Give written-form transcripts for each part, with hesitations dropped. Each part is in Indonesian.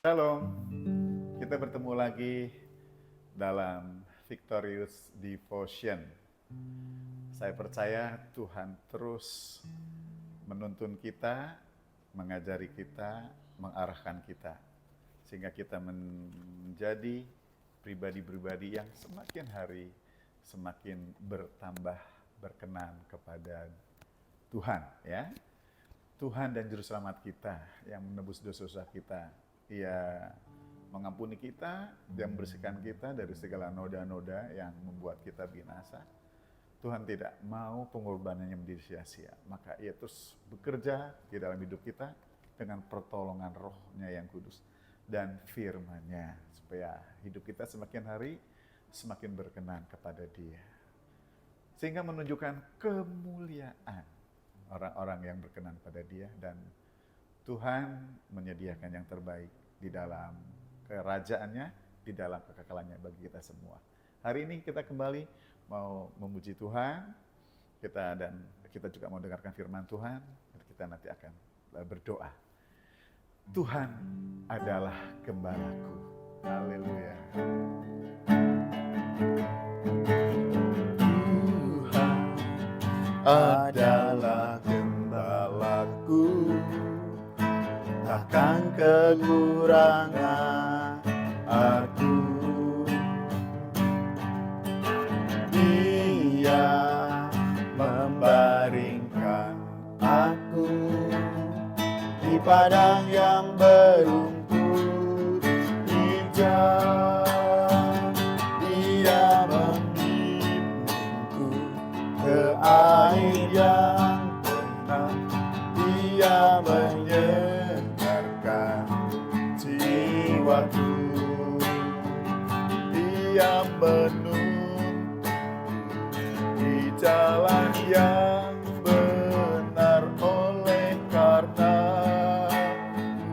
Shalom, kita bertemu lagi dalam Victorious Devotion. Saya percaya Tuhan terus menuntun kita, mengajari kita, mengarahkan kita. Sehingga kita menjadi pribadi-pribadi yang semakin hari semakin bertambah berkenan kepada Tuhan, ya. Tuhan dan Juru Selamat kita yang menebus dosa-dosa kita. Ia mengampuni kita, Dia membersihkan kita dari segala noda-noda yang membuat kita binasa. Tuhan tidak mau pengorbanannya menjadi sia-sia. Maka Ia terus bekerja di dalam hidup kita dengan pertolongan Roh-Nya yang kudus dan firman-Nya, supaya hidup kita semakin hari semakin berkenan kepada Dia. Sehingga menunjukkan kemuliaan orang-orang yang berkenan pada Dia, dan Tuhan menyediakan yang terbaik di dalam kerajaannya, di dalam kekekalannya bagi kita semua. Hari ini kita kembali mau memuji Tuhan, kita juga mau dengarkan firman Tuhan, dan kita nanti akan berdoa. Tuhan adalah gembalaku. Haleluya. Tuhan adalah gembalaku, takkan kekurangan aku. Dia membaringkan aku di padang yang berumput hijau. Dia membimbingku ke air yang tenang. Dia menyegarkan jiwaku. Dia menuntun di jalan yang benar, oleh karena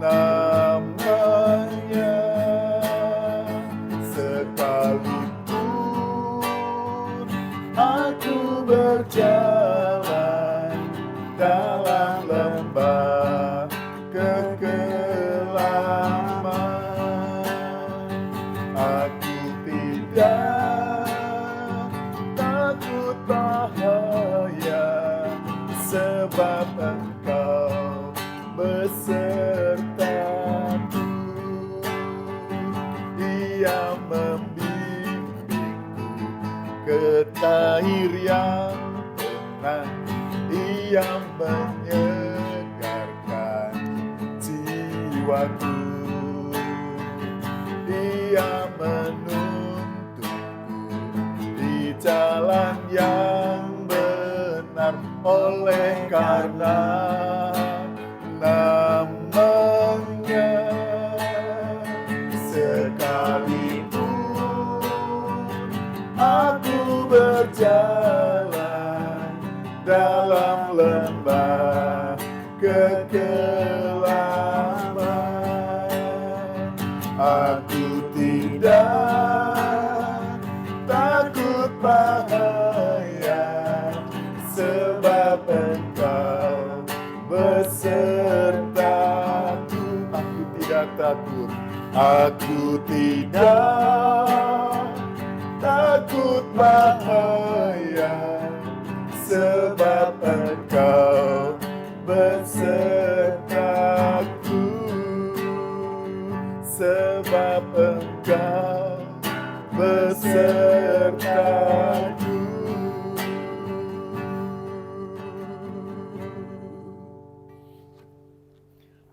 namanya. Sekalipun aku berjalan dalam lembah kekelaman, aku tidak takut bahaya, sebab Engkau besertaku. Dia membimbingku ke air yang tenang. Dia menyegarkan jiwaku. Dia menuntunku di jalan yang benar, oleh karena namanya. Sekalipun aku berjalan dalam lembah kekelaman, aku tidak takut bahaya, sebab Engkau besertaku. Aku tidak takut, aku tidak takut bahaya, sebab Engkau besertaku. Sebab Engkau besertaku.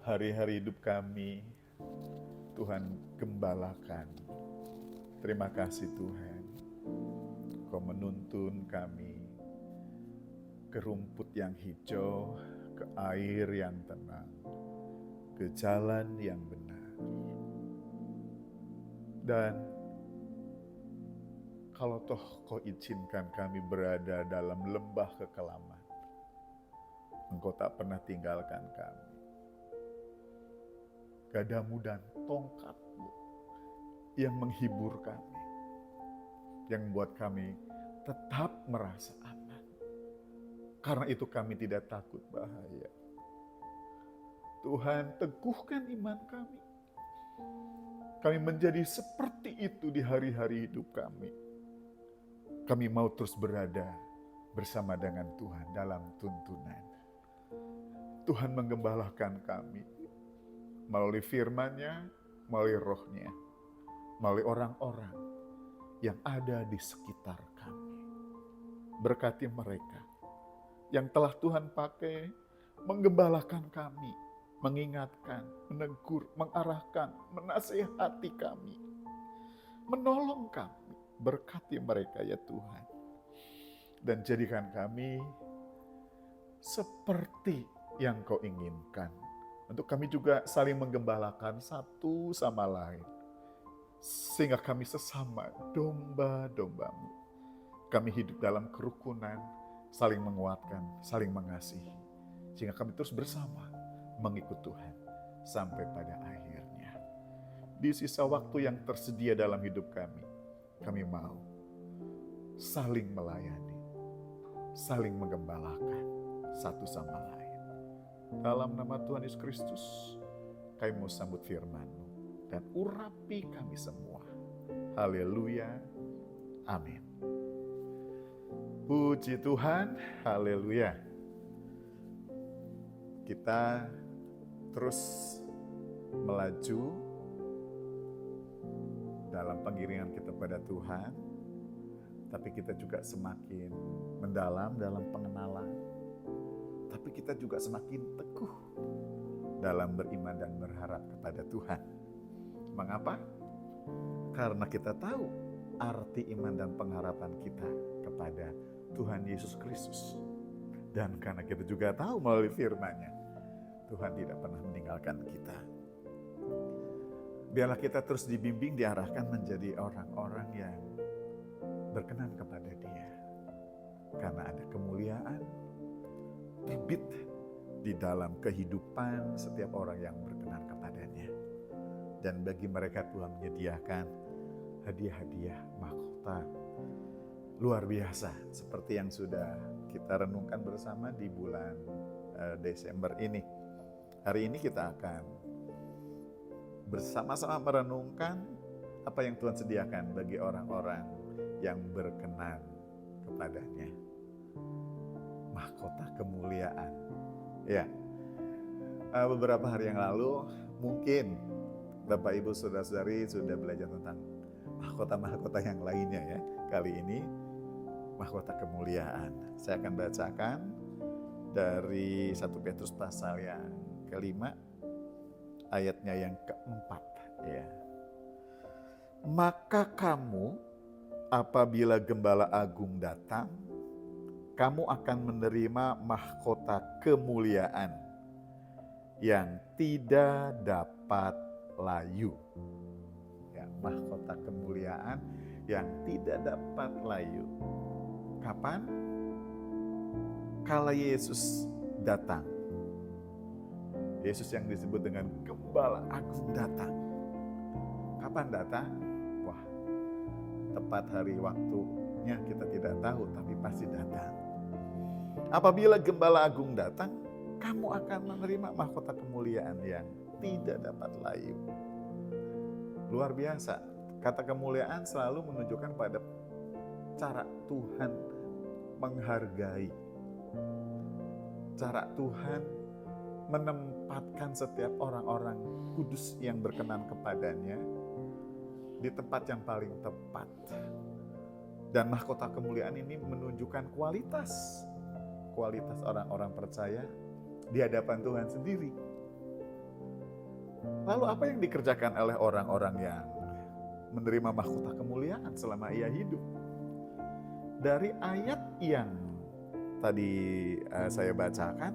Hari-hari hidup kami Tuhan gembalakan. Terima kasih Tuhan, Kau menuntun kami ke rumput yang hijau, ke air yang tenang, ke jalan yang benar. Dan kalau toh Kau izinkan kami berada dalam lembah kekelaman, Engkau tak pernah tinggalkan kami. Gadamu dan tongkatmu yang menghibur kami, yang membuat kami tetap merasa aman. Karena itu kami tidak takut bahaya. Tuhan, teguhkan iman kami. Kami menjadi seperti itu di hari-hari hidup kami. Kami mau terus berada bersama dengan Tuhan dalam tuntunan. Tuhan menggembalakan kami melalui firman-Nya, melalui roh-Nya, melalui orang-orang yang ada di sekitar kami. Berkati mereka yang telah Tuhan pakai menggembalakan kami, mengingatkan, menegur, mengarahkan, menasihati kami, menolong kami. Berkati mereka ya Tuhan. Dan jadikan kami seperti yang Kau inginkan. Untuk kami juga saling menggembalakan satu sama lain. Sehingga kami sesama domba-domba-Mu. Kami hidup dalam kerukunan, saling menguatkan, saling mengasihi. Sehingga kami terus bersama mengikut Tuhan sampai pada akhirnya. Di sisa waktu yang tersedia dalam hidup kami mau saling melayani, saling menggembalakan satu sama lain. Dalam nama Tuhan Yesus Kristus, kami mau sambut firman-Mu dan urapi kami semua. Haleluya. Amin. Puji Tuhan. Haleluya. Kita terus melaju dalam pengiringan kita pada Tuhan, tapi kita juga semakin mendalam dalam pengenalan, tapi kita juga semakin teguh dalam beriman dan berharap kepada Tuhan. Mengapa? Karena kita tahu arti iman dan pengharapan kita kepada Tuhan Yesus Kristus. Dan karena kita juga tahu melalui firman-Nya, Tuhan tidak pernah meninggalkan kita. Biarlah kita terus dibimbing, diarahkan menjadi orang-orang yang berkenan kepada Dia. Karena ada kemuliaan, bibit di dalam kehidupan setiap orang yang berkenan kepadanya. Dan bagi mereka Tuhan menyediakan hadiah-hadiah mahkota luar biasa. Seperti yang sudah kita renungkan bersama di bulan Desember ini. Hari ini kita akan bersama-sama merenungkan apa yang Tuhan sediakan bagi orang-orang yang berkenan kepadanya. Mahkota kemuliaan. Ya, beberapa hari yang lalu mungkin Bapak Ibu Saudara-saudari sudah belajar tentang mahkota-mahkota yang lainnya ya. Kali ini mahkota kemuliaan. Saya akan bacakan dari 1 Petrus pasal yang kelima, ayatnya yang keempat. Ya. Maka kamu apabila Gembala Agung datang, kamu akan menerima mahkota kemuliaan yang tidak dapat layu. Ya, mahkota kemuliaan yang tidak dapat layu. Kapan? Kala Yesus datang. Yesus yang disebut dengan Gembala Agung datang. Kapan datang? Wah, tepat hari waktunya kita tidak tahu, tapi pasti datang. Apabila Gembala Agung datang, kamu akan menerima mahkota kemuliaan yang tidak dapat layu. Luar biasa. Kata kemuliaan selalu menunjukkan pada cara Tuhan menghargai. Cara Tuhan menempatkan setiap orang-orang kudus yang berkenan kepadanya di tempat yang paling tepat. Dan mahkota kemuliaan ini menunjukkan kualitas orang-orang percaya di hadapan Tuhan sendiri. Lalu apa yang dikerjakan oleh orang-orang yang menerima mahkota kemuliaan selama ia hidup? Dari ayat yang tadi saya bacakan,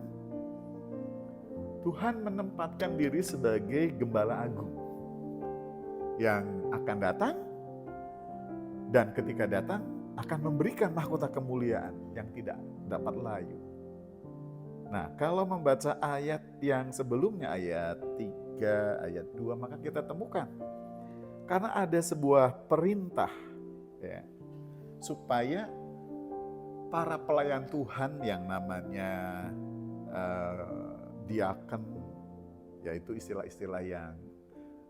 Tuhan menempatkan diri sebagai Gembala Agung yang akan datang, dan ketika datang akan memberikan mahkota kemuliaan yang tidak dapat layu. Nah, kalau membaca ayat yang sebelumnya, ayat 3, ayat 2, maka kita temukan karena ada sebuah perintah ya, supaya para pelayan Tuhan yang namanya diaken, yaitu istilah-istilah yang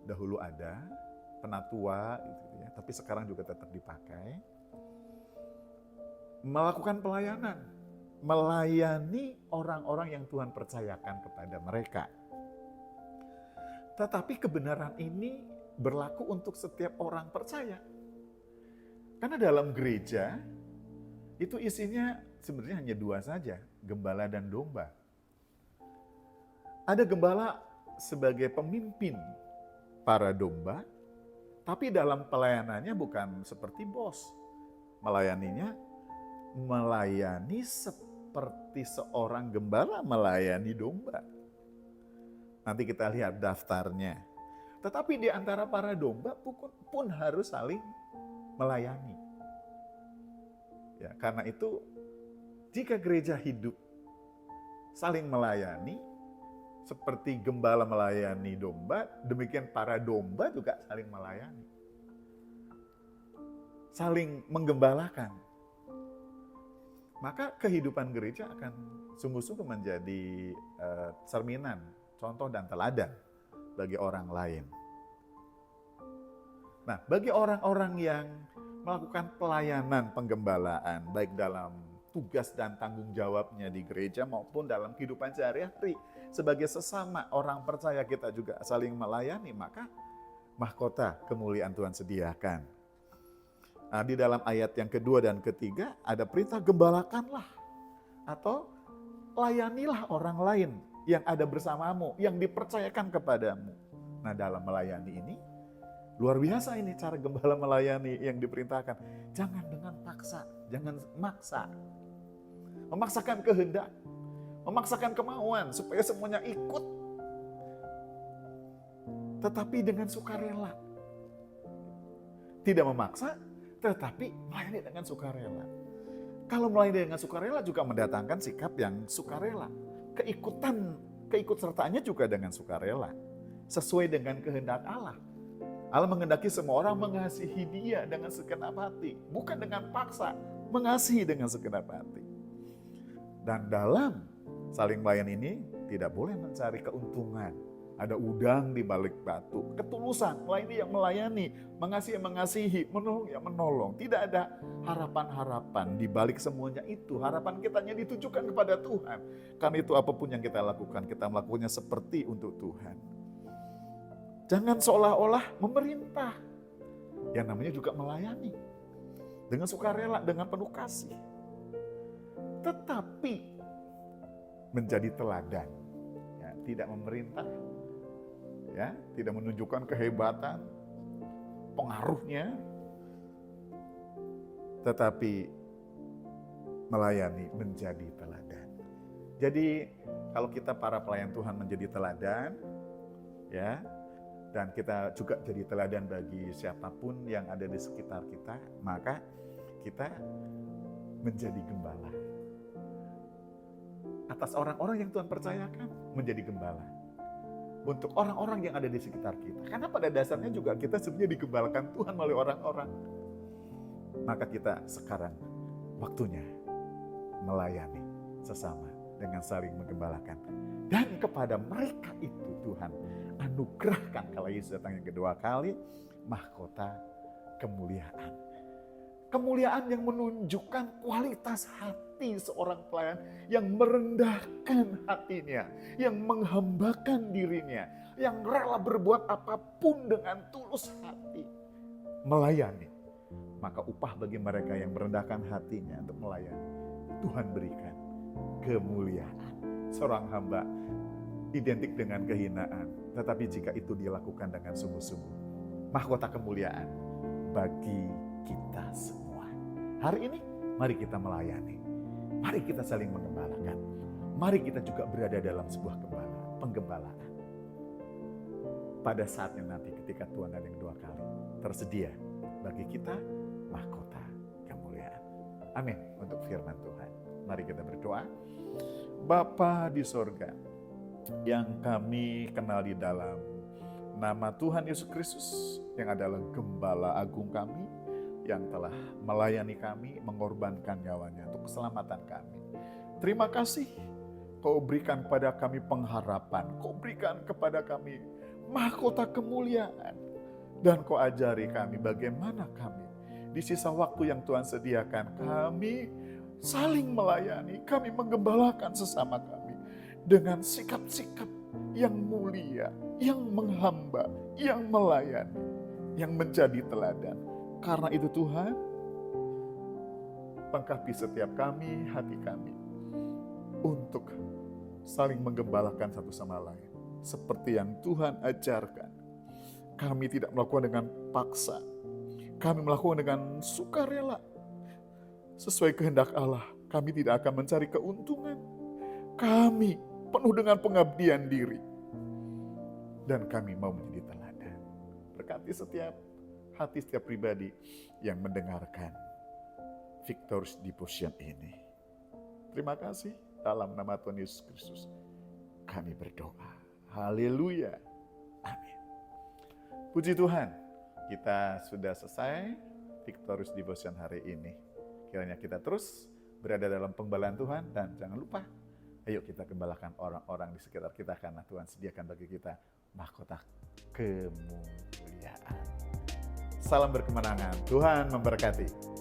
dahulu ada, penatua, gitu ya, tapi sekarang juga tetap dipakai. Melakukan pelayanan, melayani orang-orang yang Tuhan percayakan kepada mereka. Tetapi kebenaran ini berlaku untuk setiap orang percaya. Karena dalam gereja, itu isinya sebenarnya hanya dua saja, gembala dan domba. Ada gembala sebagai pemimpin para domba, tapi dalam pelayanannya bukan seperti bos. Melayani seperti seorang gembala melayani domba. Nanti kita lihat daftarnya. Tetapi di antara para domba pun harus saling melayani. Ya, karena itu jika gereja hidup saling melayani, seperti gembala melayani domba, demikian para domba juga saling melayani. Saling menggembalakan. Maka kehidupan gereja akan sungguh-sungguh menjadi cerminan, contoh dan teladan bagi orang lain. Nah, bagi orang-orang yang melakukan pelayanan penggembalaan, baik dalam tugas dan tanggung jawabnya di gereja maupun dalam kehidupan sehari-hari, sebagai sesama orang percaya kita juga saling melayani, maka mahkota kemuliaan Tuhan sediakan. Nah, di dalam ayat yang kedua dan ketiga ada perintah gembalakanlah atau layanilah orang lain yang ada bersamamu, yang dipercayakan kepadamu. Nah, dalam melayani ini luar biasa ini cara gembala melayani yang diperintahkan. Jangan dengan paksa, jangan maksa. Memaksakan kehendak, memaksakan kemauan supaya semuanya ikut. Tetapi dengan sukarela. Tidak memaksa, tetapi melayani dengan sukarela. Kalau melayani dengan sukarela juga mendatangkan sikap yang sukarela. Keikutsertaannya juga dengan sukarela. Sesuai dengan kehendak Allah. Allah menghendaki semua orang mengasihi Dia dengan segenap hati. Bukan dengan paksa, mengasihi dengan segenap hati. Dan dalam saling melayani ini tidak boleh mencari keuntungan. Ada udang di balik batu. Ketulusan, melayani yang melayani, mengasihi yang mengasihi, menolong yang menolong. Tidak ada harapan-harapan di balik semuanya itu. Harapan kita hanya ditujukan kepada Tuhan. Karena itu apapun yang kita lakukan, kita melakukannya seperti untuk Tuhan. Jangan seolah-olah memerintah. Yang namanya juga melayani. Dengan sukarela, dengan penuh kasih. Tetapi menjadi teladan. Ya, tidak memerintah. Ya, tidak menunjukkan kehebatan, pengaruhnya, tetapi melayani menjadi teladan. Jadi kalau kita para pelayan Tuhan menjadi teladan, ya, dan kita juga jadi teladan bagi siapapun yang ada di sekitar kita, maka kita menjadi gembala. Atas orang-orang yang Tuhan percayakan menjadi gembala. Untuk orang-orang yang ada di sekitar kita. Karena pada dasarnya juga kita sebenarnya digembalakan Tuhan melalui orang-orang. Maka kita sekarang waktunya melayani sesama dengan saling menggembalakan. Dan kepada mereka itu Tuhan anugerahkan kalau Yesus datang yang kedua kali, mahkota kemuliaan. Kemuliaan yang menunjukkan kualitas hati seorang pelayan yang merendahkan hatinya, yang menghambakan dirinya, yang rela berbuat apapun dengan tulus hati, melayani. Maka upah bagi mereka yang merendahkan hatinya untuk melayani, Tuhan berikan kemuliaan. Seorang hamba identik dengan kehinaan, tetapi jika itu dilakukan dengan sungguh-sungguh, mahkota kemuliaan bagi kita semua. Hari ini mari kita melayani. Mari kita saling menggembalakan. Mari kita juga berada dalam sebuah penggembalaan. Pada saatnya nanti ketika Tuhan ada yang dua kali, tersedia bagi kita mahkota kemuliaan. Amin untuk firman Tuhan. Mari kita berdoa. Bapa di sorga, yang kami kenal di dalam nama Tuhan Yesus Kristus, yang adalah Gembala Agung kami, yang telah melayani kami, mengorbankan nyawanya untuk keselamatan kami. Terima kasih, Kau berikan kepada kami pengharapan, Kau berikan kepada kami mahkota kemuliaan. Dan Kau ajari kami bagaimana kami di sisa waktu yang Tuhan sediakan, kami saling melayani, kami menggembalakan sesama kami dengan sikap-sikap yang mulia, yang menghamba, yang melayani, yang menjadi teladan. Karena itu Tuhan, lengkapi setiap kami, hati kami, untuk saling menggembalakan satu sama lain. Seperti yang Tuhan ajarkan. Kami tidak melakukan dengan paksa. Kami melakukan dengan sukarela. Sesuai kehendak Allah. Kami tidak akan mencari keuntungan. Kami penuh dengan pengabdian diri. Dan kami mau menjadi teladan. Berkati setiap hati, setiap pribadi yang mendengarkan Victorious Devotion ini. Terima kasih. Dalam nama Tuhan Yesus Kristus kami berdoa. Haleluya. Amin. Puji Tuhan, kita sudah selesai Victorious Devotion hari ini. Kiranya kita terus berada dalam penggembalaan Tuhan, dan jangan lupa, ayo kita gembalakan orang-orang di sekitar kita, karena Tuhan sediakan bagi kita mahkota kemuliaan. Salam berkemenangan, Tuhan memberkati.